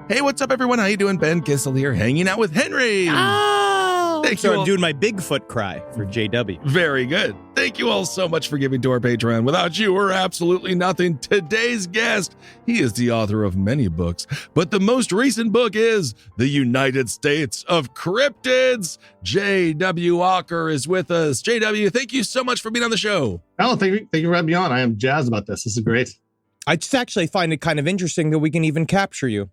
Hey, what's up, everyone? How you doing? Ben Kissel here, hanging out with Henry. Thank you So I'm all. doing my Bigfoot cry for JW. Very good. Thank you all so much for giving to our Patreon. Without you, we're absolutely nothing. Today's guest, he is the author of many books, but the most recent book is The United States of Cryptids. JW Ocker is with us. JW, thank you so much for being on the show. Oh, thank you for having me on. I am jazzed about this. This is great. I just actually find it kind of interesting that we can even capture you.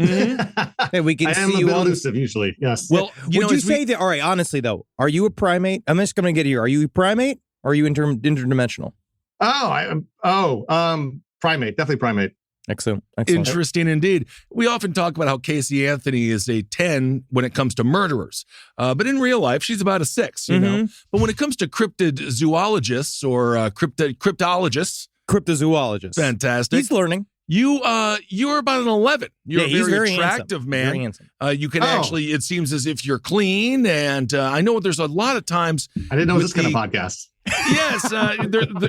That we can I am see a you bit on. elusive usually. Yes. Well, Would you say that? All right, honestly though, are you a primate? I'm just going to get here. Are you a primate? Or are you interdimensional? Primate, definitely primate. Excellent. Interesting indeed. We often talk about how Casey Anthony is a 10 when it comes to murderers. But in real life, she's about a 6, you know. But when it comes to cryptid zoologists or cryptologists. Cryptozoologist. Fantastic. He's learning. You're about an 11. You're a very attractive handsome. man. Very handsome. You can actually, it seems as if you're clean. And I know there's a lot of times. I didn't know it was this kind of podcast. Yes.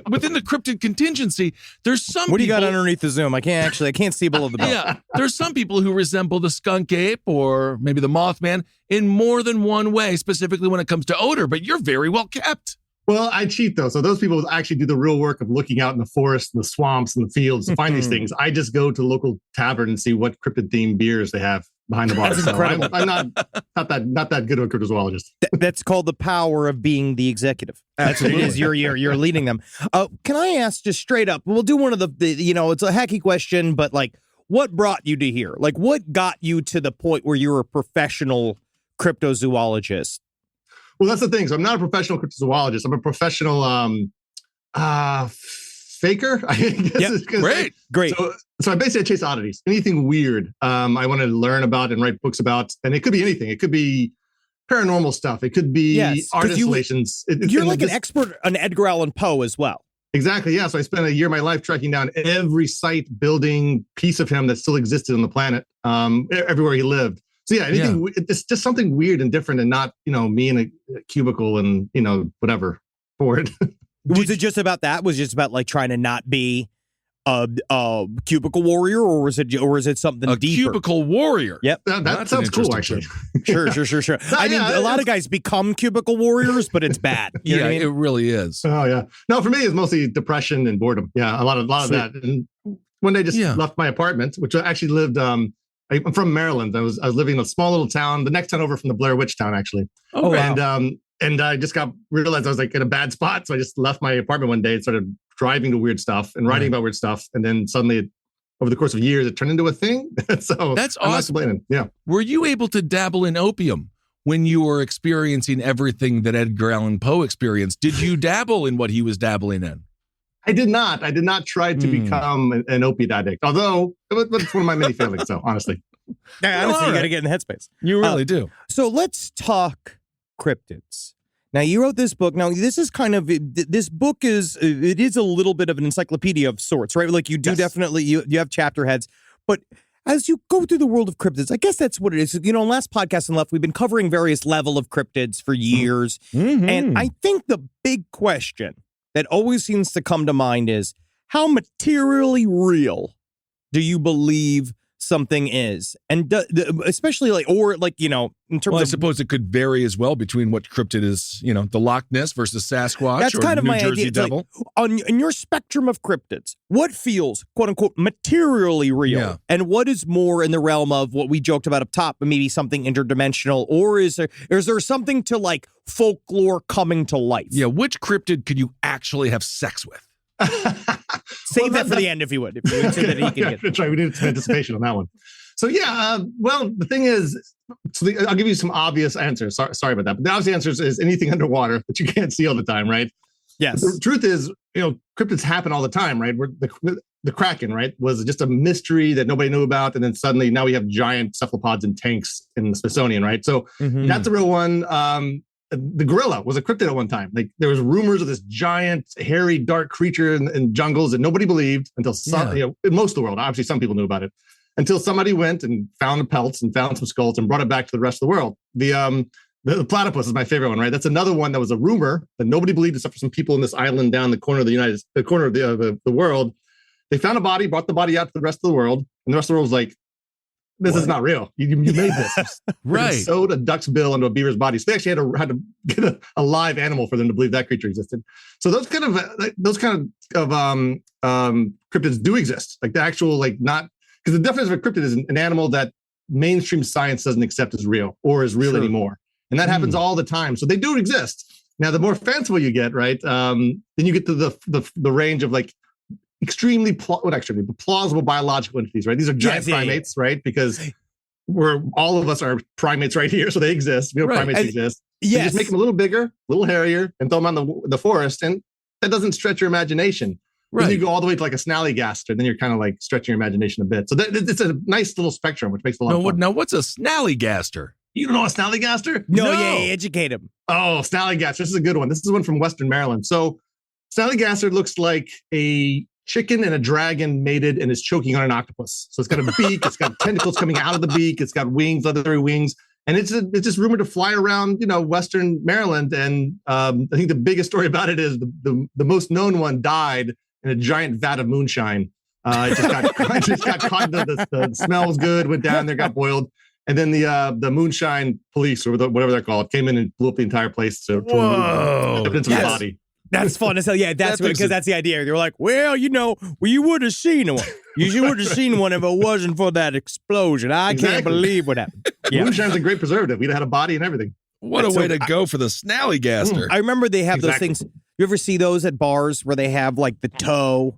Within the cryptid contingency, there's some What do you people, got underneath the Zoom? I can't see below the belt. Yeah. There's some people who resemble the skunk ape or maybe the Mothman in more than one way, specifically when it comes to odor. But you're very well kept. Well, I cheat though. So those people actually do the real work of looking out in the forest and the swamps and the fields to find these things. I just go to the local tavern and see what cryptid themed beers they have behind the bar. That's so incredible. I'm not that good of a cryptozoologist. That's called the power of being the executive. That's what it is. You're leading them. Can I ask just straight up? We'll do one of the it's a hacky question, but like, what brought you to here? Like, what got you to the point where you're a professional cryptozoologist? Well, that's the thing. So I'm not a professional cryptozoologist. I'm a professional faker. I guess. Yep. Great. So I basically chase oddities. Anything weird I want to learn about and write books about. And it could be anything. It could be paranormal stuff. It could be art installations. You're like an expert on Edgar Allan Poe as well. Exactly. Yeah. So I spent a year of my life tracking down every site, building, piece of him that still existed on the planet, everywhere he lived. So yeah, it's just something weird and different and not, me in a cubicle and, whatever for it. Was it just about that? Was it just about like trying to not be a cubicle warrior, or was it something deeper? Cubicle warrior. Yep. That sounds cool, actually. Sure. I mean, a lot of guys become cubicle warriors, but it's bad. You know what I mean? It really is. Oh yeah. No, for me, it's mostly depression and boredom. Yeah, a lot of that. And one day, just left my apartment, which I actually lived. I'm from Maryland. I was living in a small little town, the next town over from the Blair Witch town, actually. Oh, wow. And I just realized I was like in a bad spot. So I just left my apartment one day and started driving to weird stuff and writing about weird stuff. And then suddenly, over the course of years, it turned into a thing. So that's I'm awesome. not complaining. Yeah. Were you able to dabble in opium when you were experiencing everything that Edgar Allan Poe experienced? Did you dabble in what he was dabbling in? I did not. I did not try to become an opiate addict, although it's one of my many failings, though, honestly. Yeah, honestly, you got to get in the headspace. You really do. So let's talk cryptids. Now, you wrote this book. Now, this is this book is a little bit of an encyclopedia of sorts, right? Like you do definitely, you have chapter heads, but as you go through the world of cryptids, I guess that's what it is. In last podcast and left, we've been covering various level of cryptids for years. And I think the big question that always seems to come to mind is, how materially real do you believe something is? And especially in terms of, I suppose it could vary as well between what cryptid is, the Loch Ness versus Sasquatch. That's or kind of New my Jersey idea. Devil. Like, on your spectrum of cryptids, what feels quote unquote materially real, and what is more in the realm of what we joked about up top, maybe something interdimensional, or is there something to like folklore coming to life? Yeah, which cryptid could you actually have sex with? Save that for the end, if you would. If you would say that he can get. That's right. We need some anticipation on that one. So well, the thing is, I'll give you some obvious answers. Sorry about that, but the obvious answer is anything underwater that you can't see all the time, right? Yes. The truth is, cryptids happen all the time, right? The Kraken, right, was just a mystery that nobody knew about, and then suddenly now we have giant cephalopods in tanks in the Smithsonian, right? So that's a real one. The gorilla was a cryptid at one time. Like there was rumors of this giant, hairy, dark creature in jungles that nobody believed until in most of the world. Obviously, some people knew about it until somebody went and found the pelts and found some skulls and brought it back to the rest of the world. The platypus is my favorite one, right? That's another one that was a rumor that nobody believed except for some people in this island down the corner of the world. They found a body, brought the body out to the rest of the world, and the rest of the world was like, this is not real. You made this. Right. You sewed a duck's bill into a beaver's body. So they actually had to get a live animal for them to believe that creature existed. So those kind of cryptids do exist. Like the actual, like not, because the definition of a cryptid is an animal that mainstream science doesn't accept as real or is real anymore. And that happens all the time. So they do exist. Now, the more fanciful you get, right, then you get to the range of like extremely plausible biological entities, right? These are giant primates, right? Because all of us are primates right here, so they exist. We know primates exist. You just make them a little bigger, a little hairier, and throw them on the forest, and that doesn't stretch your imagination. Right. Then you go all the way to like a snallygaster, then you're kind of like stretching your imagination a bit. So it's a nice little spectrum, which makes it a lot of fun. Now, what's a snallygaster? You don't know a snallygaster? No, yeah, educate him. Oh, snallygaster. This is a good one. This is one from Western Maryland. So snallygaster looks like a chicken and a dragon mated and is choking on an octopus. So it's got a beak, it's got tentacles coming out of the beak, it's got wings, leathery wings, and it's just rumored to fly around, Western Maryland. And I think the biggest story about it is the most known one died in a giant vat of moonshine. It just got caught. The smell was good, went down there, got boiled. And then the moonshine police, or whatever they're called, came in and blew up the entire place to remove evidence of the body. That's fun as hell. Yeah, that's because that's the idea. They were like, well, you would have seen one. You would have seen one if it wasn't for that explosion. I can't believe what happened. Yeah. Moonshine's a great preservative. We'd have had a body and everything. What a way to go for the snallygaster. I remember they have those things. You ever see those at bars where they have like the toe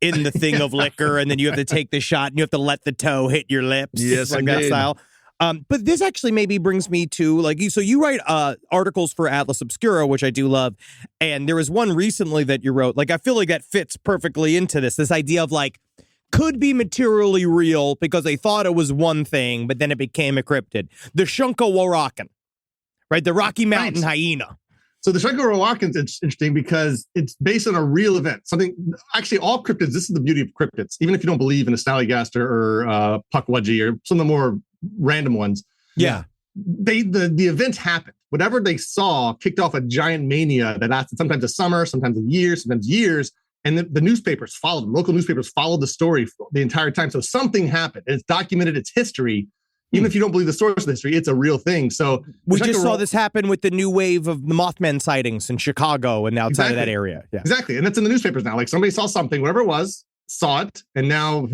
in the thing of liquor, and then you have to take the shot and you have to let the toe hit your lips? Yes, like that style. But this actually maybe brings me to you write articles for Atlas Obscura, which I do love. And there was one recently that you wrote, I feel like that fits perfectly into this idea of could be materially real because they thought it was one thing, but then it became a cryptid. The Shunka-Warakan, right? The Rocky Mountain hyena. So the Shunka-Warakan is interesting because it's based on a real event. Actually, all cryptids, this is the beauty of cryptids. Even if you don't believe in a snallygaster or Pukwudgie or some of the more random ones. Yeah. The event happened. Whatever they saw kicked off a giant mania that lasted sometimes a summer, sometimes a year, sometimes years. And the newspapers followed them. Local newspapers followed the story the entire time. So something happened. It's documented, it's history. Even if you don't believe the source of the history, it's a real thing. So we just saw this happen with the new wave of the Mothman sightings in Chicago and outside of that area. Yeah. Exactly. And that's in the newspapers now. Somebody saw something, whatever it was, saw it, and now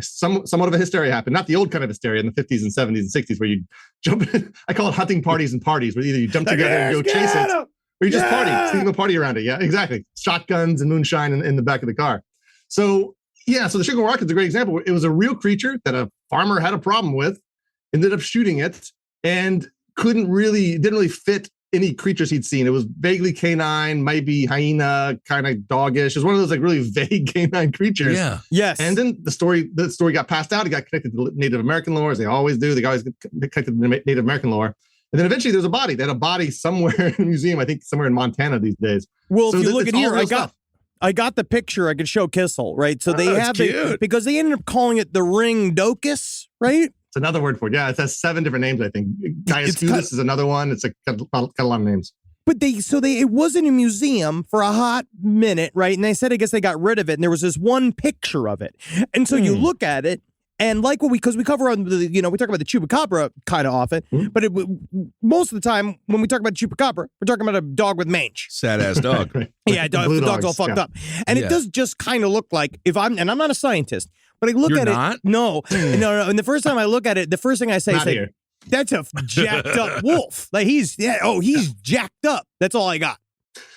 somewhat of a hysteria happened. Not the old kind of hysteria in the 50s and 70s and 60s where you jump in. I call it hunting parties and parties, where either you jump together and go chase it, or you just party, steam a party around it. Yeah, exactly. Shotguns and moonshine in the back of the car. So the Shunka-Warakan is a great example. It was a real creature that a farmer had a problem with, ended up shooting it, and didn't really fit any creatures he'd seen. It was vaguely canine, maybe hyena, kind of doggish. It was one of those really vague canine creatures. Yeah. Yes. And then the story got passed out. It got connected to Native American lore, as they always do. They always get connected to Native American lore. And then eventually there's a body. They had a body somewhere in a museum, I think somewhere in Montana these days. Well, so if you look at here, I got the picture I could show Kissel, right? So they have it because they ended up calling it the ring docus, right? It's another word for it. Yeah, it has 7 different names, I think. Diascutus is another one. It's got a lot of names. But it was in a museum for a hot minute, right? And they said, I guess they got rid of it. And there was this one picture of it. And so you look at it, and because we cover on we talk about the chupacabra kind of often, but most of the time when we talk about chupacabra, we're talking about a dog with mange. Sad ass dog. Yeah, the dog's all fucked up. And it does just kind of look like, I'm not a scientist, but I look at it. No. And the first time I look at it, the first thing I say is, that's a jacked up wolf. He's jacked up. That's all I got.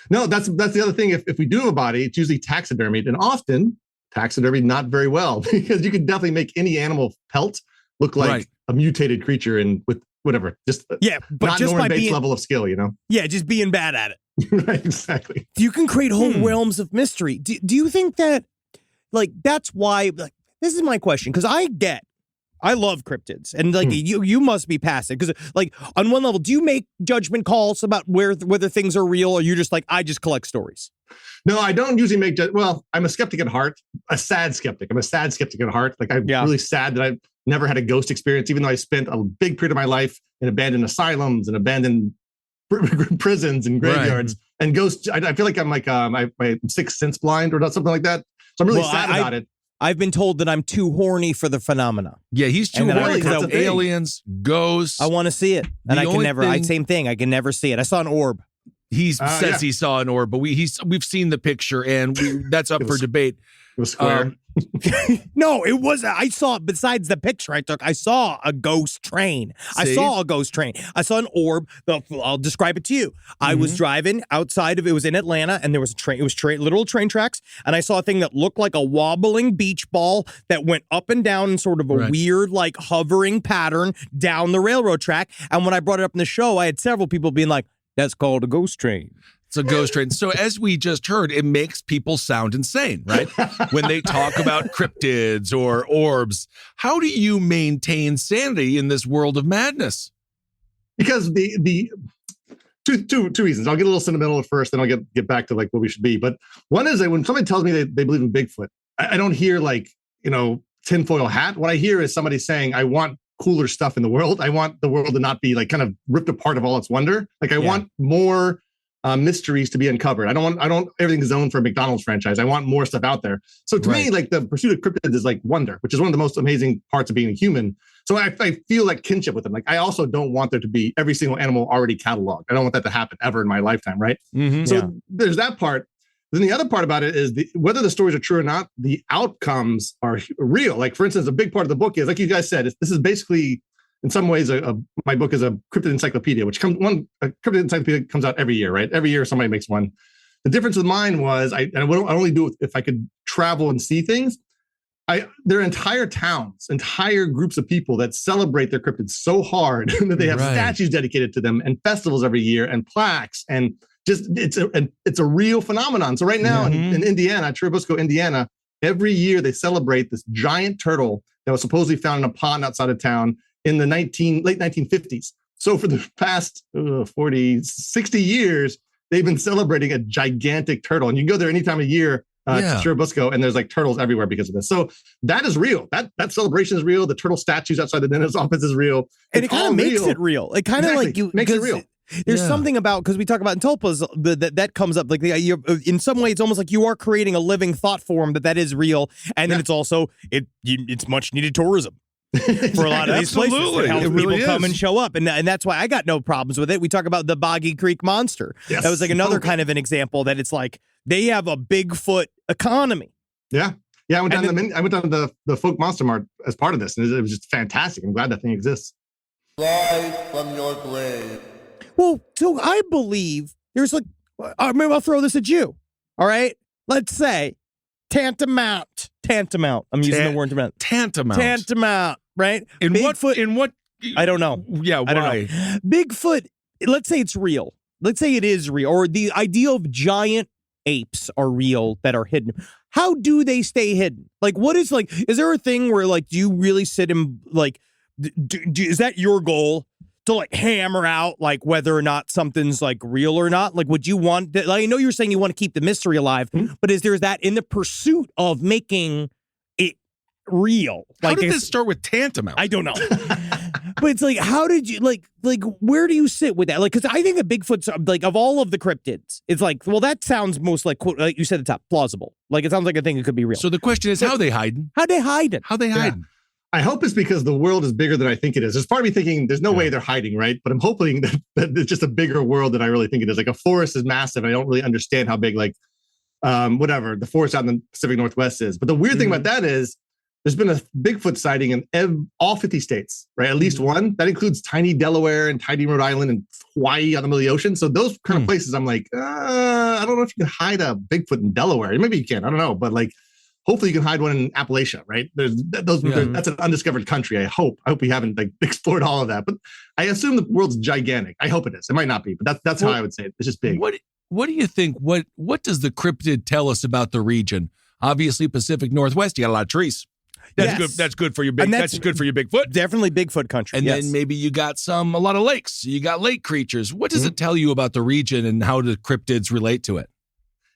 No, that's the other thing. If we do have a body, it's usually taxidermied, and often taxidermied not very well, because you can definitely make any animal pelt look like a mutated creature and with whatever, just but not just Norman Bates level of skill, Yeah, just being bad at it. Right, exactly. You can create whole realms of mystery. Do you think that, that's why? This is my question, because I love cryptids, and you must be past it, because on one level, do you make judgment calls about whether things are real, or you just I just collect stories? No, I don't usually make well, I'm a skeptic at heart, a sad skeptic. I'm a sad skeptic at heart. I'm really sad that I've never had a ghost experience, even though I spent a big period of my life in abandoned asylums and abandoned prisons and graveyards. And ghosts, I feel like I'm I'm sixth sense blind or something like that. So I'm really sad about it. I've been told that I'm too horny for the phenomena. Yeah, he's too horny for aliens, ghosts. I want to see it, and I can never. Same thing. I can never see it. I saw an orb. He says he saw an orb, but we've seen the picture, and that's up for debate. It was square. No, it wasn't. I saw, besides the picture I took, I saw a ghost train. I saw an orb. I'll describe it to you. I was driving outside of, it was in Atlanta, and there was a train. It was literal train tracks. And I saw a thing that looked like a wobbling beach ball that went up and down in sort of a weird, like hovering pattern down the railroad track. And when I brought it up in the show, I had several people being like, that's called a ghost train. It's a ghost train. So as we just heard, it makes people sound insane, right? When they talk about cryptids or orbs. How do you maintain sanity in this world of madness? Because the two reasons. I'll get a little sentimental at first, then I'll get back to like what we should be. But one is that when somebody tells me they believe in Bigfoot, I don't hear like, tinfoil hat. What I hear is somebody saying, I want cooler stuff in the world. I want the world to not be like kind of ripped apart of all its wonder. Like I want more mysteries to be uncovered. I don't everything's zoned for a McDonald's franchise. I want more stuff out there. So to me, like the pursuit of cryptids is like wonder, which is one of the most amazing parts of being a human. So I feel like kinship with them. Like I also don't want there to be every single animal already cataloged. I don't want that to happen ever in my lifetime, right? So there's that part. Then the other part about it is whether the stories are true or not, the outcomes are real. Like for instance, a big part of the book is, like you guys said, this is basically in some ways, my book is a cryptid encyclopedia, which a cryptid encyclopedia comes out every year, right? Every year somebody makes one. The difference with mine was I only do it if I could travel and see things. There are entire towns, entire groups of people that celebrate their cryptids so hard that they have statues dedicated to them and festivals every year and plaques and just it's a real phenomenon. So right now in Indiana, Churubusco, Indiana, every year they celebrate this giant turtle that was supposedly found in a pond outside of town in the late 1950s. So for the past 40, 60 years, they've been celebrating a gigantic turtle. And you can go there any time of year to Churubusco, and there's like turtles everywhere because of this. So that is real. That celebration is real. The turtle statues outside the dentist's office is real. And it kind of makes it real. It kind of like makes it real. There's something about, because we talk about in tulpas, that comes up, like in some way, it's almost like you are creating a living thought form that is real. And then it's also, it's much needed tourism. For a lot of these places, it helps people come and show up, and that's why I got no problems with it. We talk about the Boggy Creek Monster. That was like another kind of an example that it's like they have a Bigfoot economy. Yeah. I went down to the Folk Monster Mart as part of this, and it was just fantastic. I'm glad that thing exists. Rise from your grave. Well, so I believe there's like, maybe I'll throw this at you. All right, let's say tantamount. I'm using the word tantamount, right? In Bigfoot, what? I don't know. Yeah, why? I don't know. Bigfoot, let's say it's real. Let's say it is real, or the idea of giant apes are real that are hidden. How do they stay hidden? Like, what is like, is there a thing where like, do you really sit and like, is that your goal? To like hammer out like whether or not something's like real or not? Like, would you want like, I know you're saying you want to keep the mystery alive, but is there that in the pursuit of making it real? Like, how did this start with tantamount? I don't know. But it's like, how did you like where do you sit with that? Like, because I think a Bigfoot's like, of all of the cryptids, it's like, well, that sounds most like you said at the top, plausible. Like it sounds like a thing that could be real. So the question is, how they hiding? How they hiding? I hope it's because the world is bigger than I think it is. There's part of me thinking there's no way they're hiding, right? But I'm hoping that it's just a bigger world than I really think it is. Like a forest is massive. I don't really understand how big, like, whatever, the forest out in the Pacific Northwest is. But the weird thing about that is there's been a Bigfoot sighting in all 50 states, right? At least one. That includes tiny Delaware and tiny Rhode Island and Hawaii out in the middle of the ocean. So those kind of places, I'm like, I don't know if you can hide a Bigfoot in Delaware. Maybe you can. I don't know. But like, hopefully you can hide one in Appalachia, right? That's an undiscovered country. I hope we haven't like explored all of that, but I assume the world's gigantic. I hope it is. It might not be, but that's how I would say it. It's just big. What do you think? What does the cryptid tell us about the region? Obviously, Pacific Northwest, you got a lot of trees. That's good. That's good for your big. That's good for your Bigfoot. Definitely Bigfoot country. And then maybe you got a lot of lakes. You got lake creatures. What does it tell you about the region and how do cryptids relate to it?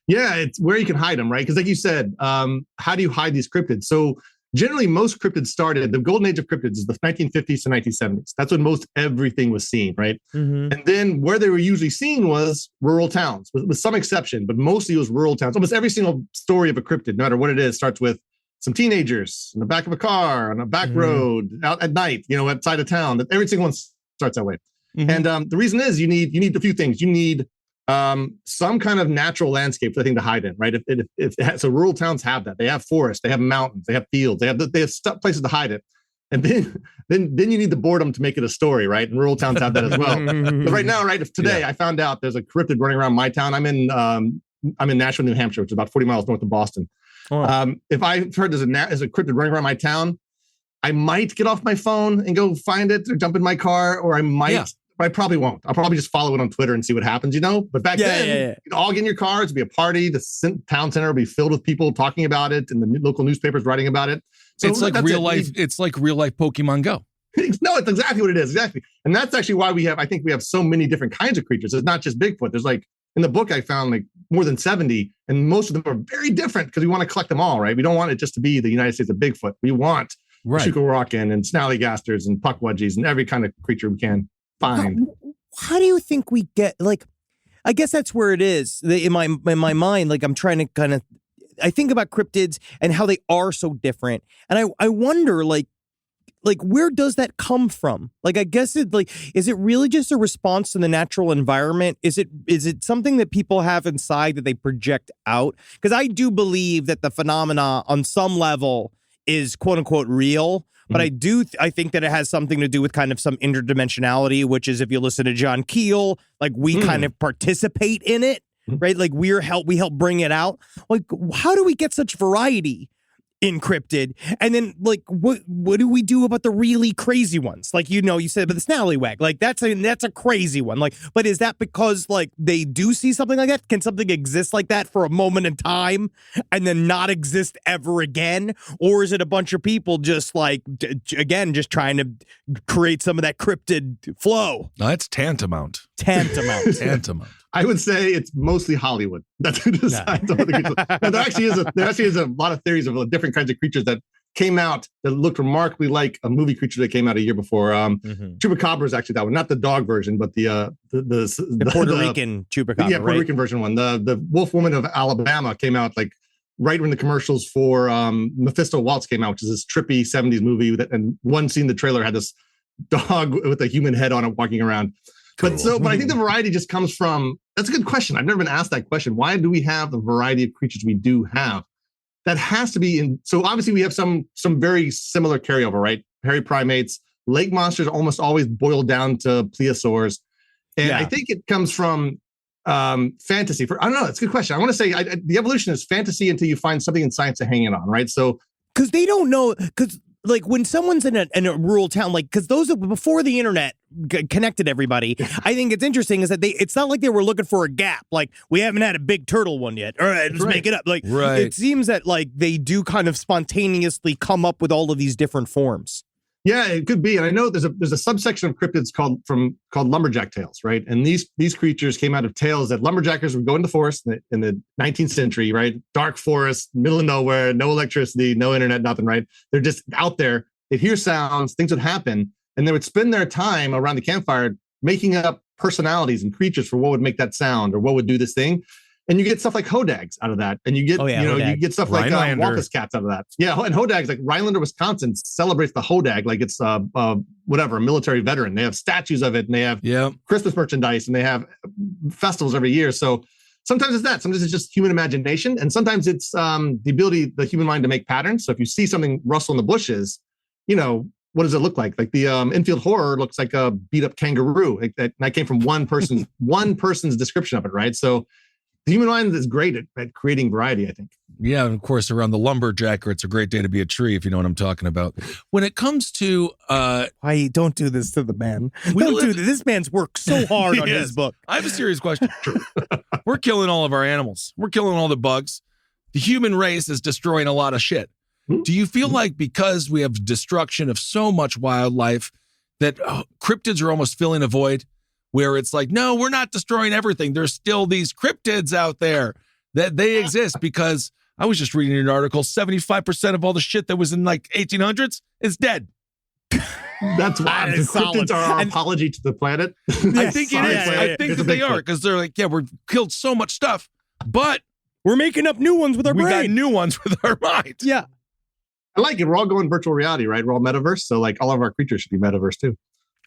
Yeah, it's where you can hide them, right? Because like you said, how do you hide these cryptids? So generally, most cryptids started, the golden age of cryptids is the 1950s to 1970s. That's when most everything was seen, right? And then where they were usually seen was rural towns, with some exception, but mostly it was rural towns. Almost every single story of a cryptid, no matter what it is, starts with some teenagers in the back of a car on a back road out at night, outside of town. Every single one starts that way. And the reason is you need a few things. You need some kind of natural landscape for the thing to hide in, right? So rural towns have that. They have forests, they have mountains, they have fields, they have places to hide it. And then you need the boredom to make it a story, right? And rural towns have that as well. But right now, right, today I found out there's a cryptid running around my town. I'm in Nashville, New Hampshire, which is about 40 miles north of Boston. If I heard there's a cryptid running around my town, I might get off my phone and go find it or jump in my car, or I might. But I probably won't. I'll probably just follow it on Twitter and see what happens, But back then, you'd all get in your cars, it'd be a party. The town center would be filled with people talking about it, and the local newspapers writing about it. So it's like real life. It's like real life Pokemon Go. No, it's exactly what it is. Exactly, and that's actually why I think we have so many different kinds of creatures. It's not just Bigfoot. There's in the book I found more than 70, and most of them are very different because we want to collect them all, right? We don't want it just to be the United States of Bigfoot. We want Shukarwakan and snallygasters and puckwudgies and every kind of creature we can find. How do you think we get, I guess that's where it is in my mind. I'm trying to kind of, I think about cryptids and how they are so different. And I wonder, where does that come from? I guess is it really just a response to the natural environment? Is it something that people have inside that they project out? Because I do believe that the phenomena on some level is quote unquote real. But I think that it has something to do with kind of some interdimensionality, which is, if you listen to John Keel, we kind of participate in it, right? We help bring it out. How do we get such variety in cryptid? And then what do we do about the really crazy ones? You said about the snallywag, that's a crazy one. But is that because they do see something like that? Can something exist like that for a moment in time and then not exist ever again? Or is it a bunch of people just just trying to create some of that cryptid flow? No, it's tantamount. Tantamount. I would say it's mostly Hollywood. That's who decides on the creatures. Now, there actually is a lot of theories of different kinds of creatures that came out that looked remarkably like a movie creature that came out a year before. Chupacabra is actually that one, not the dog version, but the Puerto Rican Chupacabra. Yeah, Puerto Rican version one. The Wolf Woman of Alabama came out right when the commercials for Mephisto Waltz came out, which is this trippy 70s movie. And one scene in the trailer had this dog with a human head on it walking around. Cool. But I think the variety just comes from, that's a good question. I've never been asked that question. Why do we have the variety of creatures we do have? That has to be so obviously we have some very similar carryover, right? Hairy primates, lake monsters almost always boil down to plesiosaurs. And I think it comes from fantasy. I don't know. It's a good question. I want to say the evolution is fantasy until you find something in science to hang it on, right? So, because they don't know, because when someone's in a rural town, because those before the internet connected everybody, I think it's interesting is that it's not like they were looking for a gap. We haven't had a big turtle one yet. All right, let's make it up. It seems that they do kind of spontaneously come up with all of these different forms. Yeah, it could be. And I know there's a subsection of cryptids called lumberjack tales, right? And these creatures came out of tales that lumberjackers would go into the forest in the 19th century, right? Dark forest, middle of nowhere, no electricity, no internet, nothing, right? They're just out there. They'd hear sounds, things would happen, and they would spend their time around the campfire making up personalities and creatures for what would make that sound or what would do this thing. And you get stuff like hodags out of that. And you get, you get stuff like wampus cats out of that. Yeah. And hodags, Rhinelander, Wisconsin celebrates the hodag like it's a military veteran. They have statues of it and they have Christmas merchandise and they have festivals every year. So sometimes it's that. Sometimes it's just human imagination. And sometimes it's the ability, the human mind to make patterns. So if you see something rustle in the bushes, what does it look like? The infield horror looks like a beat up kangaroo. That came from one person's description of it, right? So the human mind is great at creating variety, I think. Yeah, and of course, around the lumberjacker, it's a great day to be a tree, if you know what I'm talking about. When it comes to... Why don't do this to the man. Don't do this. This man's worked so hard on his book. I have a serious question. We're killing all of our animals. We're killing all the bugs. The human race is destroying a lot of shit. Do you feel like because we have destruction of so much wildlife that cryptids are almost filling a void? Where it's no, we're not destroying everything. There's still these cryptids out there that they exist because I was just reading an article, 75% of all the shit that was in 1800s is dead. That's why the cryptids are our apology to the planet. I think it is. I think that they are because they're we've killed so much stuff, but we're making up new ones with our brain. We got new ones with our mind. Yeah. I like it. We're all going virtual reality, right? We're all metaverse. So like all of our creatures should be metaverse too.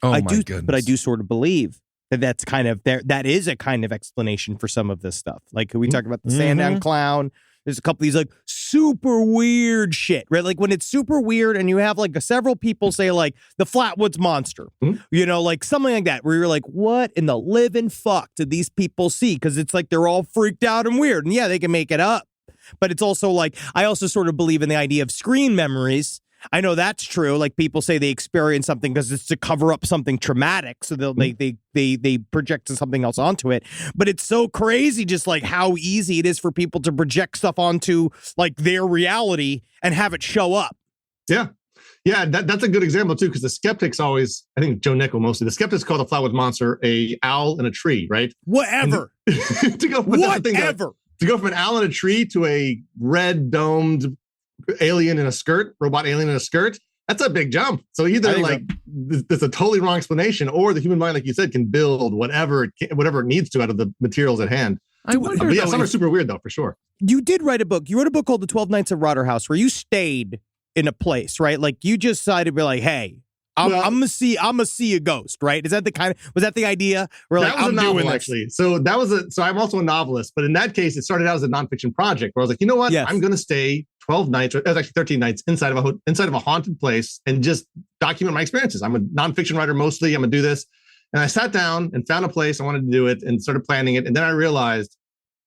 Oh I my do, goodness. but I do sort of believe that's kind of there. That is a kind of explanation for some of this stuff. Like we talked about the Sandown clown. There's a couple of these like super weird shit, right? Like when it's super weird and you have like several people say like the Flatwoods Monster, you know, like something like that, where you're like, what in the living fuck did these people see? Because it's like they're all freaked out and weird. And yeah, they can make it up. But it's also like, I also sort of believe in the idea of screen memories. I know that's true. Like people say they experience something because it's to cover up something traumatic. So they project something else onto it. But it's so crazy just like how easy it is for people to project stuff onto like their reality and have it show up. Yeah. Yeah, that's a good example too, because the skeptics always, I think Joe Nickel mostly, the skeptics call the Flatwood Monster a owl in a tree, right? Whatever. To go from an owl in a tree to a red domed alien in a skirt, robot alien in a skirt, that's a big jump. So either like there's a totally wrong explanation, or the human mind, like you said, can build whatever it needs to out of the materials at hand. I wonder. Yeah, some are super weird though, for sure. You did write a book. You wrote a book called The 12 Nights at Rotterhouse, where you stayed in a place, right? Like you just decided to be like, hey, I'm gonna see a ghost, right? Was that the idea? Where that like, was a novel, actually. So I'm also a novelist, but in that case, it started out as a nonfiction project where I was like, you know what? Yes. I'm gonna stay 12 nights, or it was actually 13 nights inside of a haunted place and just document my experiences. I'm a nonfiction writer mostly. I'm gonna do this. And I sat down and found a place I wanted to do it and started planning it. And then I realized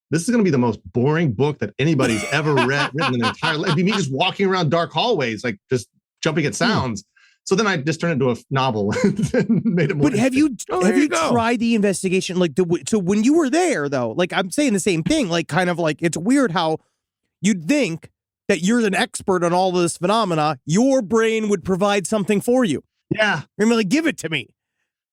this is going to be the most boring book that anybody's ever written in their entire life. It'd be me just walking around dark hallways, like just jumping at sounds. So then I just turned it into a novel and made it more. But have you tried the investigation? Like, so when you were there, though, like I'm saying the same thing, like kind of like it's weird how you'd think that you're an expert on all of this phenomena. Your brain would provide something for you. Yeah. You're like, give it to me.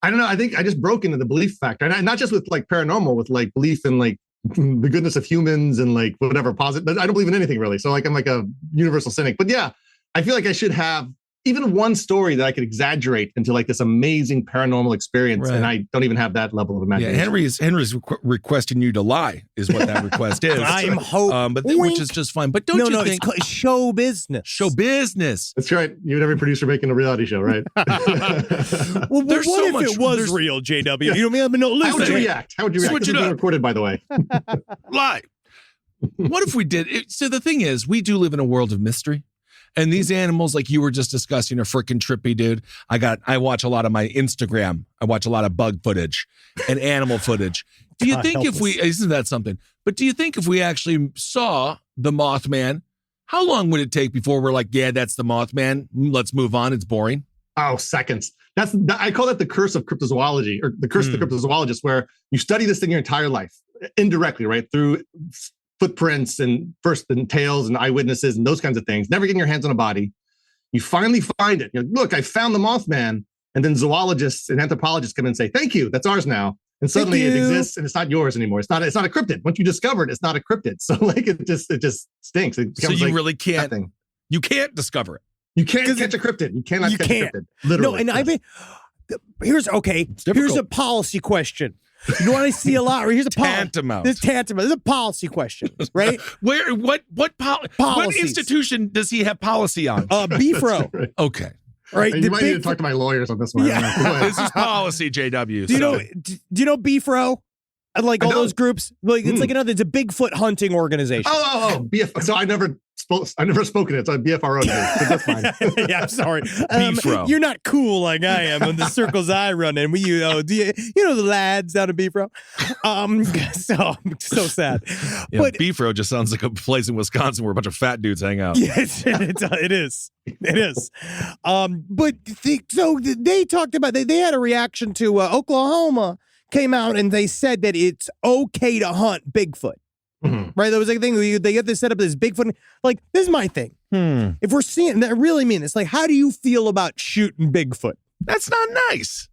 I don't know. I think I just broke into the belief factor, and not just with like paranormal, with like belief in like the goodness of humans and like whatever positive. I don't believe in anything really. So like I'm like a universal cynic. But yeah, I feel like I should have even one story that I could exaggerate into like this amazing paranormal experience, and I don't even have that level of imagination. Yeah, Henry's requesting you to lie is what that request is. I'm hoping, which is just fine. But don't you think it's show business? Show business. That's right. You and every producer making a reality show, right? Well, what if it was real, JW? Yeah. You know what I mean? No, listen. How would you react? This is being recorded, by the way. Lie. What if we did? So the thing is, we do live in a world of mystery. And these animals, like you were just discussing, are freaking trippy, dude. I watch a lot of my Instagram. I watch a lot of bug footage and animal footage. Do you think isn't that something? But do you think if we actually saw the Mothman, how long would it take before we're like, yeah, that's the Mothman. Let's move on. It's boring. Oh, seconds. I call that the curse of cryptozoology, or the curse of the cryptozoologist, where you study this thing your entire life indirectly, right? Through footprints and tails and eyewitnesses and those kinds of things, never getting your hands on a body. You finally find it. You're like, look, I found the Mothman. And then zoologists and anthropologists come in and say, thank you, that's ours now. And suddenly it exists and it's not yours anymore. It's not a cryptid. Once you discover it, it's not a cryptid. So like it just stinks. It becomes really can't nothing. You can't discover it. You can't catch a cryptid. You cannot catch a cryptid. Literally. No, and here's a policy question. You know what I see a lot? Here's a tantamount. This is a policy question, right? What institution does he have policy on? BFRO. Right. Okay. Right. You might need to talk to my lawyers on this one. Yeah. This is policy, JW. Do you know BFRO? Like all those groups, like it's like it's a Bigfoot hunting organization. Oh, BF. So I never spoken it. So BFRO. That's fine. Yeah, I'm sorry. BFRO. You're not cool like I am in the circles I run in. You know the lads down in BFRO. So sad. Yeah, but BFRO just sounds like a place in Wisconsin where a bunch of fat dudes hang out. Yes, it is. It is. But so they talked about they had a reaction to Oklahoma. Came out and they said that it's okay to hunt Bigfoot. Right? There was like a thing they get this set up as Bigfoot. Like, this is my thing. If we're seeing that, I really mean this. Like, how do you feel about shooting Bigfoot? That's not nice.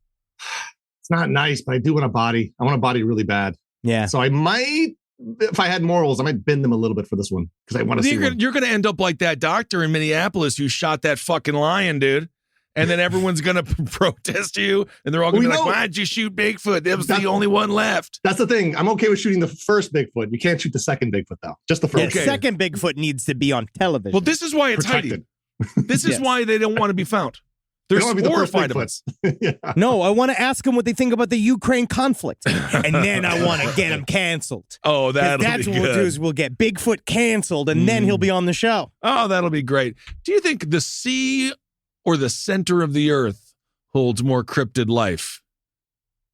It's not nice, but I do want a body. I want a body really bad. Yeah. So I might, if I had morals, I might bend them a little bit for this one because I want to see one. You're going to end up like that doctor in Minneapolis who shot that fucking lion, dude. And then everyone's going to protest you. And they're all going to be like, why did you shoot Bigfoot? That was the only one left. That's the thing. I'm okay with shooting the first Bigfoot. You can't shoot the second Bigfoot, though. Just the first. The second Bigfoot needs to be on television. Well, this is why it's hiding. This is why they don't want to be found. They're horrified of us. Yeah. No, I want to ask them what they think about the Ukraine conflict. And then I want to get them canceled. Oh, that's what we'll do is we'll get Bigfoot canceled, and then he'll be on the show. Oh, that'll be great. Do you think the sea or the center of the earth holds more cryptid life?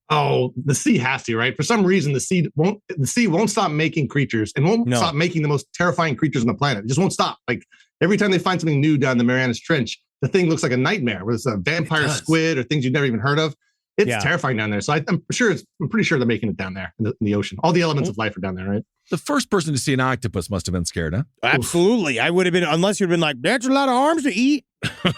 Oh, the sea has to, right? For some reason, the sea won't stop making creatures and won't stop making the most terrifying creatures on the planet. It just won't stop. Like every time they find something new down the Marianas Trench, the thing looks like a nightmare, whether it's a vampire squid or things you've never even heard of. It's terrifying down there. So I'm pretty sure they're making it down there in the ocean. All the elements of life are down there, right? The first person to see an octopus must have been scared, huh? Absolutely. I would have been, unless you'd been like, that's a lot of arms to eat.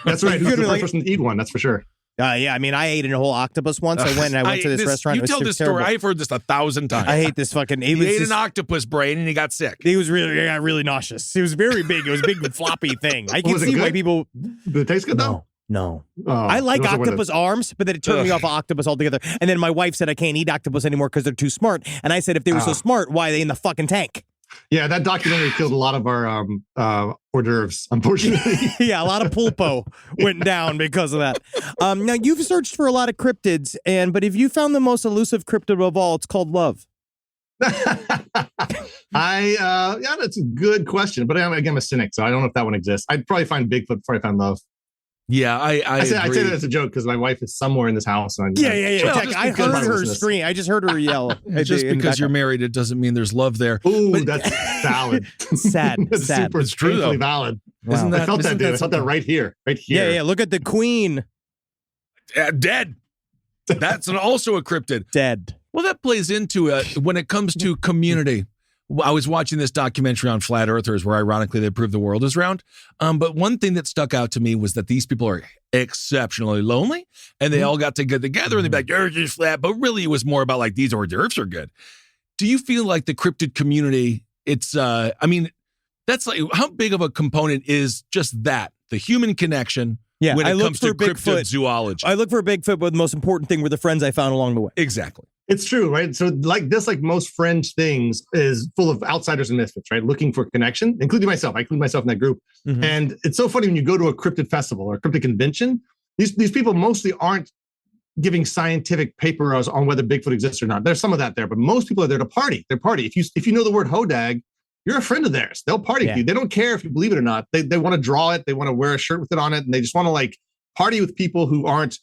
That's right. Who's the first person to eat one? That's for sure. Yeah, I mean, I ate a whole octopus once. I went to this restaurant. You tell this story. I've heard this 1,000 times. I hate this fucking. He ate an octopus brain and he got sick. He got really nauseous. It was very big. It was a big floppy thing. I can see why people. Did it taste good though? No. I like octopus arms, but then it turned me off of octopus altogether. And then my wife said I can't eat octopus anymore because they're too smart. And I said if they were so smart, why are they in the fucking tank? Yeah, that documentary killed a lot of our hors d'oeuvres, unfortunately. Yeah, a lot of pulpo went down because of that. Now, you've searched for a lot of cryptids, but if you found the most elusive cryptid of all, it's called love. Yeah, that's a good question. But I'm a cynic, so I don't know if that one exists. I'd probably find Bigfoot before I found love. Yeah, I say that as a joke because my wife is somewhere in this house. And yeah. I heard her scream. I just heard her yell. Just because you're married, it doesn't mean there's love there. Ooh, that's valid. Sad. That's sad. super, it's true, though. Valid. Wow. I felt that, dude. I felt that right here. Yeah. Look at the queen. Dead. That's also a cryptid. Dead. Well, that plays into when it comes to community. I was watching this documentary on flat earthers where ironically they prove the world is round. But one thing that stuck out to me was that these people are exceptionally lonely and they all got to get together and they'd be like, Earth is flat. But really it was more about like, these hors d'oeuvres are good. Do you feel like the cryptid community, it's, that's like, how big of a component is just that, the human connection when it comes to cryptid zoology? I look for a Bigfoot, but the most important thing were the friends I found along the way. Exactly. It's true, right? So like most fringe things is full of outsiders and misfits, right? Looking for connection, including myself. I include myself in that group. Mm-hmm. And it's so funny when you go to a cryptid festival or a cryptid convention, these people mostly aren't giving scientific papers on whether Bigfoot exists or not. There's some of that there, but most people are there to party. They're party. If you know the word hodag, you're a friend of theirs. They'll party with you. They don't care if you believe it or not. They want to draw it. They want to wear a shirt with it on it. And they just want to like party with people who aren't,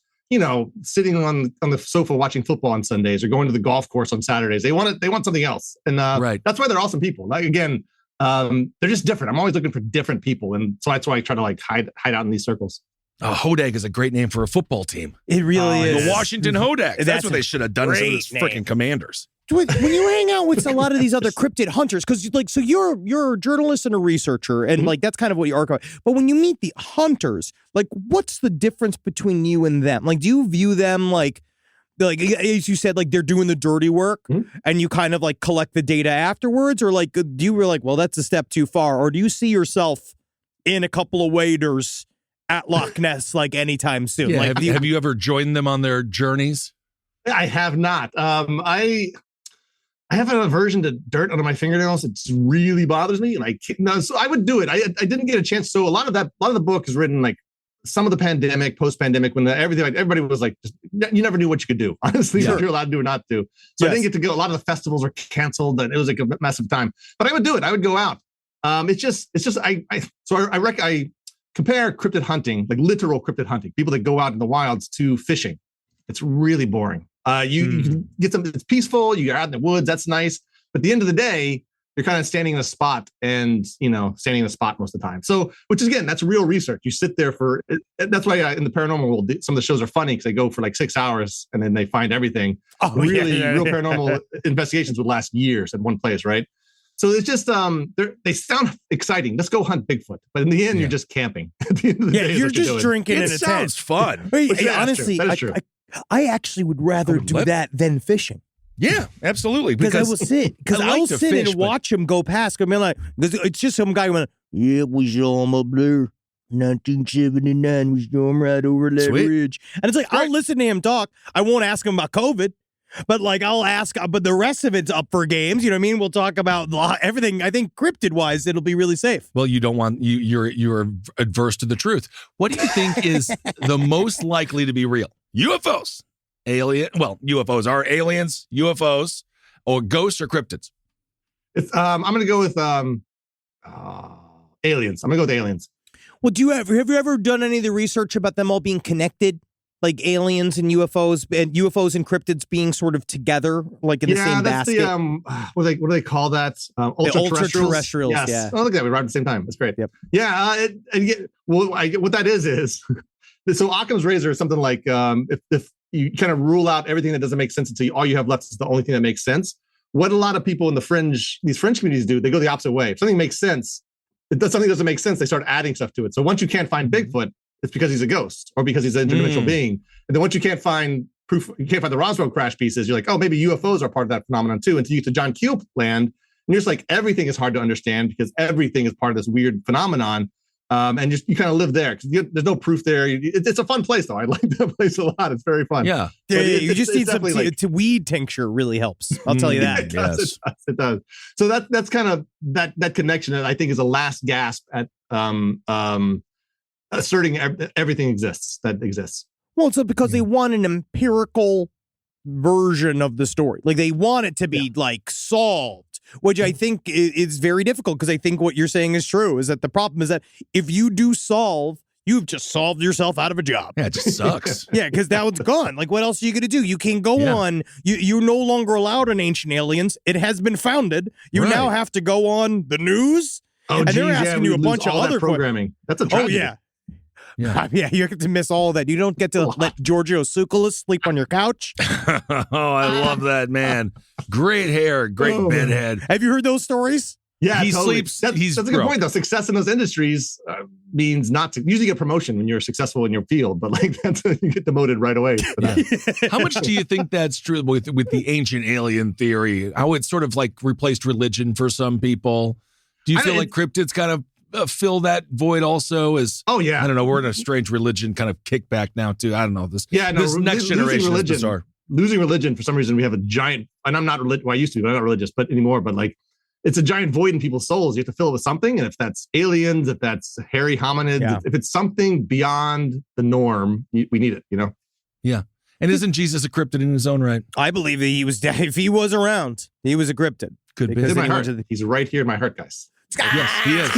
sitting on the sofa watching football on Sundays or going to the golf course on Saturdays. They want something else. And that's why they're awesome people. Like, again, they're just different. I'm always looking for different people. And so that's why I try to like hide out in these circles. Hodag is a great name for a football team. It really is. The Washington Hodags. That's what they should have done instead of those freaking Commanders. When you hang out with a lot of these other cryptid hunters, because so you're a journalist and a researcher, and like that's kind of what you are. But when you meet the hunters, like what's the difference between you and them? Like, do you view them like as you said, like they're doing the dirty work, and you kind of like collect the data afterwards, or like do you were like, well, that's a step too far, or do you see yourself in a couple of waders at Loch Ness like anytime soon? Yeah, like, have you ever joined them on their journeys? I have not. I have an aversion to dirt under my fingernails. It really bothers me, and so I would do it. I didn't get a chance. So a lot of the book is written like some of the pandemic, post-pandemic, when everybody was like, you never knew what you could do. Honestly, what you're allowed to do or not do. So I didn't get to go. A lot of the festivals were canceled, and it was like a massive time. But I would do it. I would go out. I compare cryptid hunting, like literal cryptid hunting, people that go out in the wilds, to fishing. It's really boring. You can get some, it's peaceful, you're out in the woods, that's nice. But at the end of the day, you're kind of standing in a spot most of the time. So, which is, again, that's real research. You sit there that's why in the paranormal world, some of the shows are funny because they go for like 6 hours and then they find everything. Real paranormal investigations would last years at one place, right? So it's just, they sound exciting. Let's go hunt Bigfoot. But in the end, you're just camping. At the end of the day, you're just drinking in a tent. It sounds fun. Honestly, that is true. I actually would rather do that than fishing. Yeah, absolutely. Because I will sit. Because I will sit and watch him go past. I mean, like, it's just some guy went, yeah, we saw him up there. 1979, we saw him right over that ridge. And it's like, I'll listen to him talk. I won't ask him about COVID. But like, I'll ask, but the rest of it's up for games. You know what I mean? We'll talk about everything. I think cryptid wise, it'll be really safe. Well, you don't want you're adverse to the truth. What do you think is the most likely to be real? UFOs, UFOs are aliens, UFOs, or ghosts or cryptids. I'm going to go with aliens. I'm going to go with aliens. Well, have you ever done any of the research about them all being connected? Like aliens and UFOs and cryptids being sort of together, like in the same basket. Yeah, that's the what do they call that? Ultra-terrestrials. Yes. Yeah. Oh, look at that. We arrived at the same time. That's great. Yep. Yeah. What that is so Occam's razor is something like if you kind of rule out everything that doesn't make sense until all you have left is the only thing that makes sense. What a lot of people in these fringe communities do, they go the opposite way. If something makes sense, something doesn't make sense, they start adding stuff to it. So once you can't find Bigfoot, it's because he's a ghost or because he's an interdimensional being. And then once you can't find proof, you can't find the Roswell crash pieces, you're like, oh, maybe UFOs are part of that phenomenon too. Until you get to John Keel land, and you're just like, everything is hard to understand because everything is part of this weird phenomenon. And you kind of live there because there's no proof there. It's a fun place though. I like that place a lot. It's very fun. Yeah. You just need some weed tincture really helps. I'll tell you that. It does. So that's kind of that connection that I think is a last gasp at asserting everything exists. Well, so because they want an empirical version of the story. Like they want it to be like solved, which I think is very difficult because I think what you're saying is true, is that the problem is that if you do solve, you've just solved yourself out of a job. Yeah, it just sucks. Yeah, because now it's gone. Like what else are you going to do? You can't go on. You're no longer allowed on Ancient Aliens. It has been founded. You now have to go on the news. And they're asking you a bunch of other programming. That's a tragedy. Oh, yeah. Yeah, you get to miss all of that. You don't get to let Giorgio Tsoukalos sleep on your couch. Oh, I love that, man. Great hair, great bedhead. Have you heard those stories? Yeah, he totally. sleeps. That's a good point, though. Success in those industries means not to usually get promotion when you're successful in your field, but like you get demoted right away. For that. How much do you think that's true with the ancient alien theory? How it's sort of like replaced religion for some people? Do you feel like cryptids kind of fill that void also? I don't know, we're in a strange religion kind of kickback now too. I don't know this next generation is bizarre. Losing religion for some reason, we have a giant, and I'm not religious, well, I used to be, but I'm not religious but anymore, but like it's a giant void in people's souls. You have to fill it with something, and if that's aliens, if that's hairy hominids, if it's something beyond the norm, we need it, Yeah. And isn't Jesus a cryptid in his own right? I believe that if he was around, he was a cryptid. Could be. He's right here in my heart, guys. Yes, he is.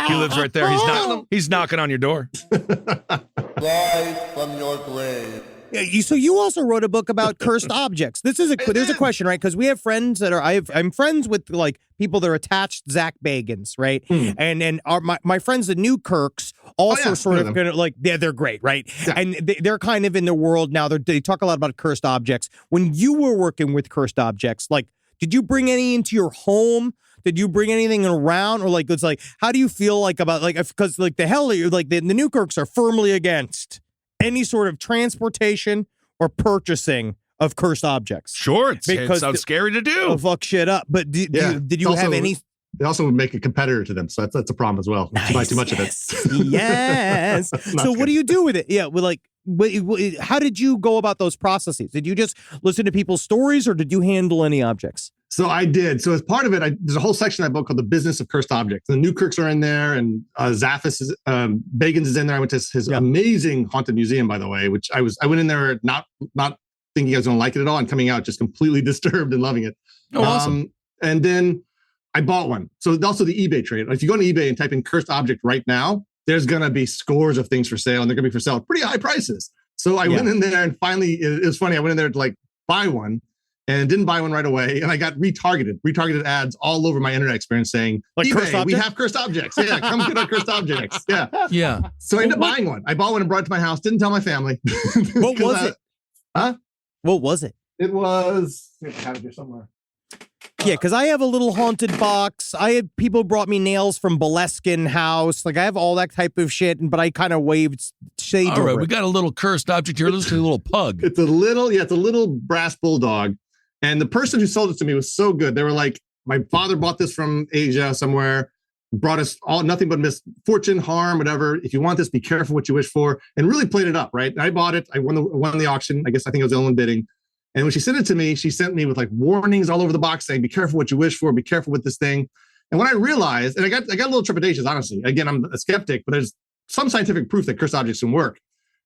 He lives right there. He's knocking on your door. Rise from your grave. So you also wrote a book about cursed objects. There's a question, right? Because we have friends that I'm friends with like people that are attached Zach Bagans, right? And my friends the Newkirks also sort of gonna like they're great, right? Yeah. And they're kind of in the world now. They talk a lot about cursed objects. When you were working with cursed objects, like did you bring any into your home? Did you bring anything around, or like it's like how do you feel like about like because like the Newkirks are firmly against any sort of transportation or purchasing of cursed objects? Sure, it sounds scary to do. Oh, fuck shit up. But did you have any? They also would make a competitor to them, so that's a problem as well. Nice, buy too much of it. Yes. So what do you do with it? Yeah, well, like, how did you go about those processes? Did you just listen to people's stories, or did you handle any objects? So I did. So as part of it, there's a whole section of that book called The Business of Cursed Objects. The Newkirks are in there, and Zaffis Bagans is in there. I went to his amazing haunted museum, by the way, which I went in there not thinking I was going to like it at all, and coming out just completely disturbed and loving it. Oh, awesome. And then I bought one. So also the eBay trade. If you go on eBay and type in cursed object right now, there's going to be scores of things for sale, and they're going to be for sale at pretty high prices. So I went in there, and finally, it was funny. I went in there to like buy one, and didn't buy one right away. And I got retargeted ads all over my internet experience saying, like, eBay, we have cursed objects. Yeah, come get our cursed objects. Yeah. Yeah. So I ended up buying one. I bought one and brought it to my house. Didn't tell my family. What was it? Huh? What was it? It was, I have it here somewhere. Yeah, because I have a little haunted box. I had people brought me nails from Boleskine House. Like I have all that type of shit, but I kind of waved shades over. All right, we got a little cursed object here. This is a little pug. It's a little brass bulldog. And the person who sold it to me was so good. They were like, my father bought this from Asia somewhere, brought us all nothing but misfortune, harm, whatever. If you want this, be careful what you wish for, and really played it up, right? And I bought it. I won the auction. I think I was the only one bidding. And when she sent it to me, she sent me with like warnings all over the box saying, be careful what you wish for, be careful with this thing. And when I realized, and I got a little trepidations, honestly. Again, I'm a skeptic, but there's some scientific proof that cursed objects can work.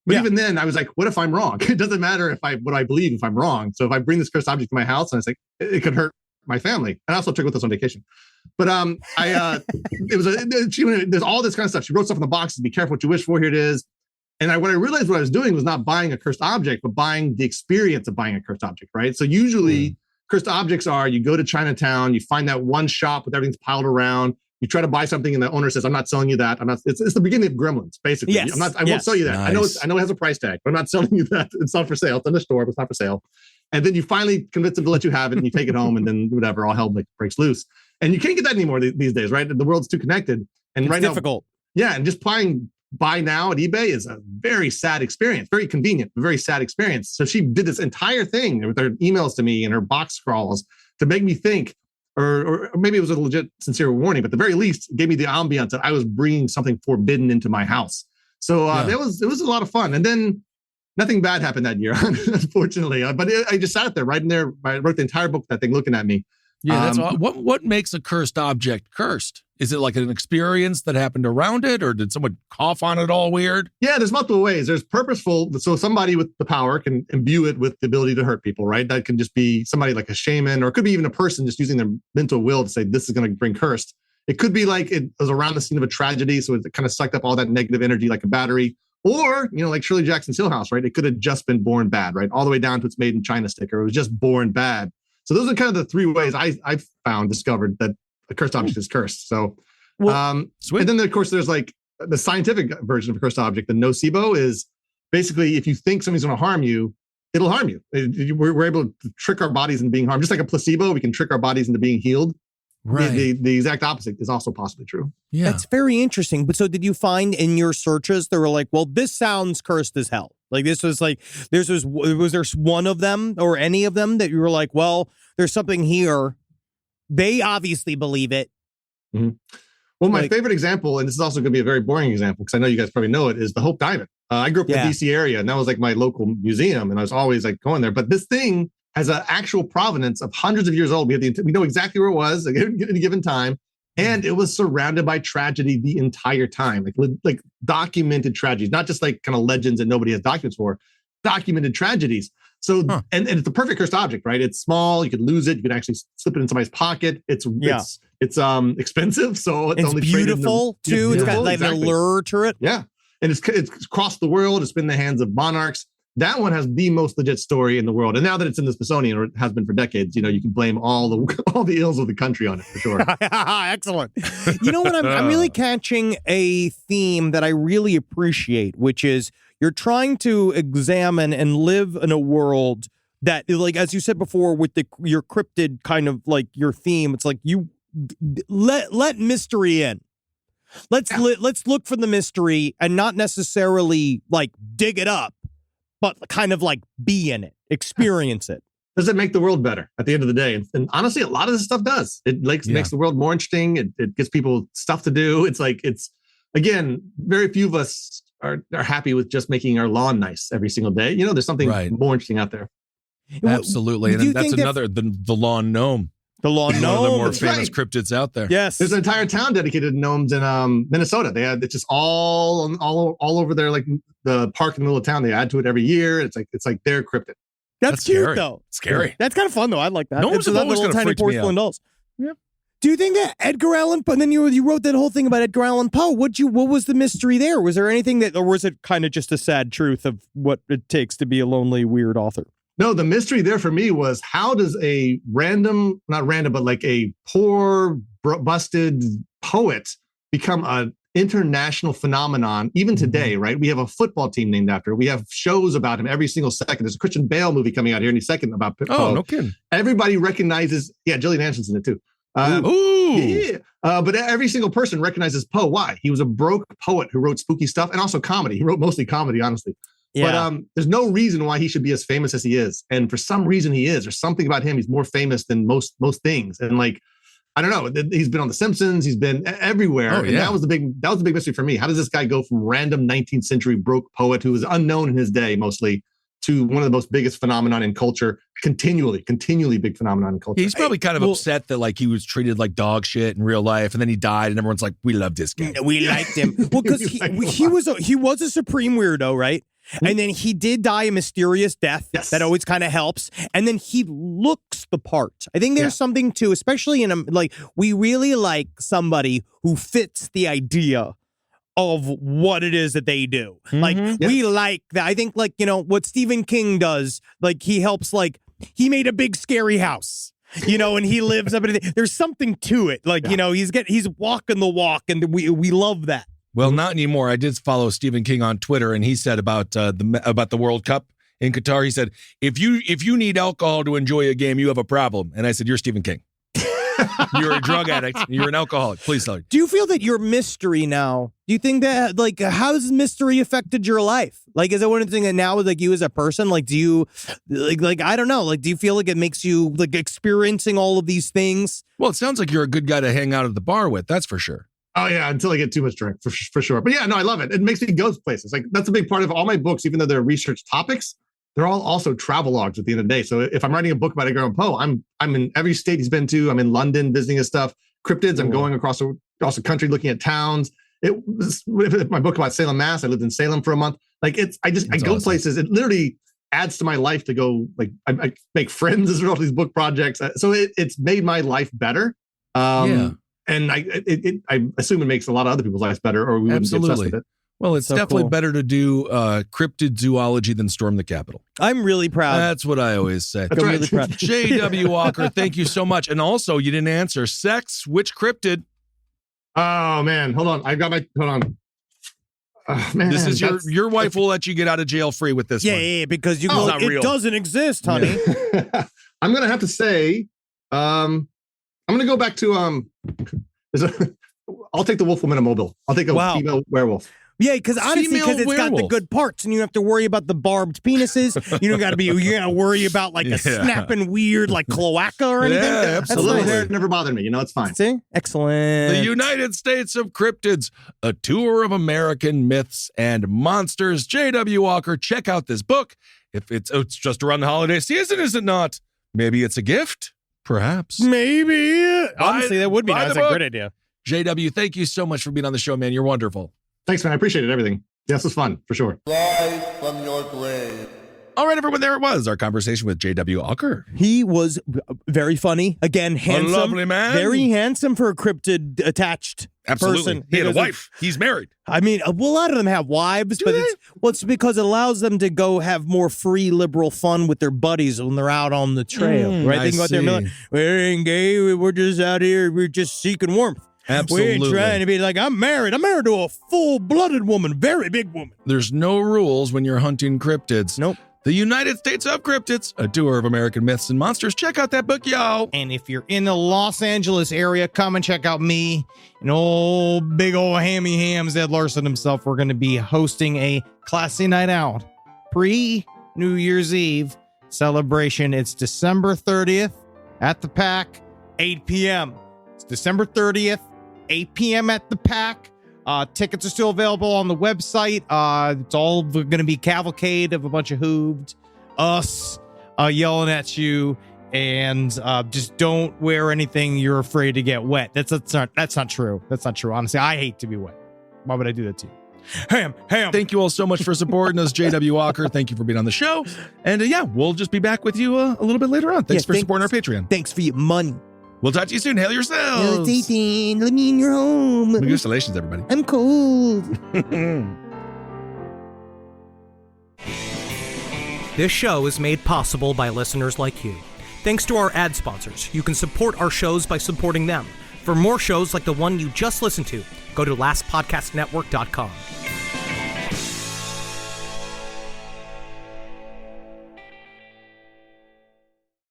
But even then, I was like, what if I'm wrong? It doesn't matter what I believe if I'm wrong. So if I bring this cursed object to my house, and it's like, it could hurt my family. And I also took with us on vacation. But there's all this kind of stuff. She wrote stuff in the boxes, be careful what you wish for, here it is. And what I realized what I was doing was not buying a cursed object, but buying the experience of buying a cursed object, right? So usually cursed objects are, you go to Chinatown, you find that one shop with everything's piled around, you try to buy something and the owner says, I'm not selling you that. It's the beginning of Gremlins, basically. Yes. I won't sell you that. Nice. I know it has a price tag, but I'm not selling you that. It's not for sale. It's in the store, but it's not for sale. And then you finally convince them to let you have it and you take it home and then whatever, all hell breaks loose. And you can't get that anymore these days, right? The world's too connected. And it's right difficult. now, and just buy now at eBay is a very sad experience, very convenient, but very sad experience. So she did this entire thing with her emails to me and her box scrawls to make me think, or maybe it was a legit sincere warning, but at the very least, it gave me the ambiance that I was bringing something forbidden into my house. So it was a lot of fun. And then nothing bad happened that year, unfortunately. But I just sat there right in there. I wrote the entire book, that thing looking at me. Yeah, that's what makes a cursed object cursed? Is it like an experience that happened around it, or did someone cough on it all weird? Yeah, there's multiple ways. There's purposeful. So somebody with the power can imbue it with the ability to hurt people, right? That can just be somebody like a shaman, or it could be even a person just using their mental will to say, this is going to bring cursed. It could be like it was around the scene of a tragedy, so it kind of sucked up all that negative energy like a battery. Or, like Shirley Jackson's Hill House, right? It could have just been born bad, right? All the way down to its made in China sticker. It was just born bad. So those are kind of the three ways I've discovered that a cursed object is cursed. So, and then of course there's like the scientific version of a cursed object. The nocebo is basically, if you think something's going to harm you, it'll harm you. We're able to trick our bodies into being harmed. Just like a placebo, we can trick our bodies into being healed. Right. The exact opposite is also possibly true. Yeah. That's very interesting. But so did you find in your searches, they were like, well, this sounds cursed as hell. Like this was like, was there one of them or any of them that you were like, well, there's something here. They obviously believe it. Mm-hmm. Well, my favorite example, and this is also going to be a very boring example because I know you guys probably know it, is the Hope Diamond. I grew up in the DC area, and that was like my local museum, and I was always like going there. But this thing has an actual provenance of hundreds of years old. We know exactly where it was at any given time, and it was surrounded by tragedy the entire time, like documented tragedies, not just like kind of legends that nobody has documents for, documented tragedies. So, and it's the perfect cursed object, right? It's small. You could lose it. You could actually slip it in somebody's pocket. It's expensive, so it's only beautiful too. It's got like an allure to it. Yeah, and it's crossed the world. It's been in the hands of monarchs. That one has the most legit story in the world. And now that it's in the Smithsonian, or it has been for decades, you can blame all the ills of the country on it for sure. Excellent. You know what? I'm really catching a theme that I really appreciate, which is you're trying to examine and live in a world that, like, as you said before, with your cryptid kind of like your theme, it's like you let mystery in. Let's look for the mystery and not necessarily like dig it up, but kind of like be in it, experience it. Does it make the world better at the end of the day? And honestly, a lot of this stuff does. It makes the world more interesting. It gives people stuff to do. It's again, very few of us are happy with just making our lawn nice every single day. There's something more interesting out And Absolutely. And that's another, the lawn gnome. The lawn gnome. One of the more famous cryptids out there. Yes. There's an entire town dedicated to gnomes in Minnesota. It's just all over there, like the park in the middle of town. They add to it every year. It's like their cryptid. That's cute, scary. though. Scary. That's kind of fun, though. I like that. Gnomes have always little gonna tiny freak me porcelain out. dolls. Yeah. Do you think that Edgar Allan Poe, and then you wrote that whole thing about Edgar Allan Poe, what was the mystery there? Was there anything or was it kind of just a sad truth of what it takes to be a lonely, weird author? No, the mystery there for me was, how does a not random, but like a poor, busted poet become an international phenomenon even today, right? We have a football team named after him. We have shows about him every single second. There's a Christian Bale movie coming out here any second about Poe. Oh, no kidding. Everybody recognizes, Gillian Anderson's in it too. But every single person recognizes Poe. Why? He was a broke poet who wrote spooky stuff and also comedy. He wrote mostly comedy, honestly. Yeah. But there's no reason why he should be as famous as he is. And for some reason he is. There's something about him. He's more famous than most things. And like, I don't know. He's been on The Simpsons. He's been everywhere. Oh, yeah. And that was the big mystery for me. How does this guy go from random 19th century broke poet who was unknown in his day mostly to one of the most biggest phenomenon in culture, continually big phenomenon in culture. He's probably kind of upset that like he was treated like dog shit in real life, and then he died, and everyone's like, "We love this guy. We liked him." Well, because he was a supreme weirdo, right? And then he did die a mysterious death. Yes. That always kind of helps. And then he looks the part. I think there's something too, especially in like we really like somebody who fits the idea of what it is that they do. Like we like that. I think like, you know, what Stephen King does, like he helps, like he made a big scary house, you know, and he lives up in it. There's something to it. Like, you know, he's walking the walk, and we love that. Well, not anymore. I did follow Stephen King on Twitter, and he said about the World Cup in Qatar. He said, if you need alcohol to enjoy a game, you have a problem. And I said, you're Stephen King. You're a drug addict. You're an alcoholic. Please tell me. Do you feel that you're mystery now? Do you think that, like, how has mystery affected your life? Like, is it one of the things that now, like, you as a person, like, do you, like, I don't know, like, do you feel like it makes you, like, experiencing all of these things? Well, it sounds like you're a good guy to hang out at the bar with. That's for sure. Oh yeah, until I get too much drink, for sure. But yeah, no, I love it. It makes me go places. Like that's a big part of all my books, even though they're research topics. They're all also travel logs at the end of the day. So if I'm writing a book about Edgar Allan Poe, I'm in every state he's been to. I'm in London visiting his stuff. Cryptids, I'm going across the country looking at towns. My book about Salem, Mass. I lived in Salem for a month. Like I go awesome. Places. It literally adds to my life to go. Like I make friends as a result of these book projects. So it's made my life better. And I assume it makes a lot of other people's lives better, or we wouldn't be obsessed with it. Well, it's definitely better to do cryptid zoology than storm the Capitol. I'm really proud. That's what I always say. That's right. Really proud. J.W. Ocker, thank you so much. And also, you didn't answer sex. Which cryptid? Oh man, hold on. Hold on. Man, this is your wife will let you get out of jail free with this one. Yeah, because it doesn't exist, honey. Yeah. I'm gonna have to say, I'm gonna go back to I'll take the wolf woman mobile. I'll take a female werewolf. Yeah, because honestly, because it's got the good parts, and you don't have to worry about the barbed penises. You don't got to worry about like a snapping weird like cloaca or anything. Yeah, absolutely. It never bothered me. You know, it's fine. See, excellent. The United States of Cryptids, a tour of American myths and monsters. J.W. Ocker, check out this book. If it's just around the holiday season, is it not? Maybe it's a gift. Perhaps. Maybe. Honestly, that would be nice. That's a great idea. JW, thank you so much for being on the show, man. You're wonderful. Thanks, man. I appreciate it. Everything. Yeah, this was fun, for sure. Live from your grave. All right, everyone, there it was. Our conversation with J.W. Ocker. He was very funny. Again, handsome. A lovely man. Very handsome for a cryptid attached Absolutely. person. He had a wife. He's married. I mean, a lot of them have wives, but it's because it allows them to go have more free, liberal fun with their buddies when they're out on the trail. Right? They can go out there and be like, we ain't gay. We're just out here. We're just seeking warmth. Absolutely. We ain't trying to be like, I'm married to a full-blooded woman, very big woman. There's no rules when you're hunting cryptids. Nope. The United States of Cryptids, a tour of American myths and monsters. Check out that book, y'all. And if you're in the Los Angeles area, come and check out me and big old Hammy Hams, Ed Larson himself. We're going to be hosting a classy night out, pre-New Year's Eve celebration. It's December 30th at the Pack, 8 p.m. It's December 30th. 8 p.m. at the Pack. Tickets are still available on the website. It's all going to be cavalcade of a bunch of hooved us yelling at you, and just don't wear anything you're afraid to get wet. That's not true. That's not true. Honestly, I hate to be wet. Why would I do that to you? Ham. Thank you all so much for supporting us, J.W. Ocker. Thank you for being on the show. And we'll just be back with you a little bit later on. Thanks for supporting our Patreon. Thanks for your money. We'll talk to you soon. Hail yourselves. Let me in your home. Congratulations, everybody. I'm cold. This show is made possible by listeners like you. Thanks to our ad sponsors, you can support our shows by supporting them. For more shows like the one you just listened to, go to lastpodcastnetwork.com.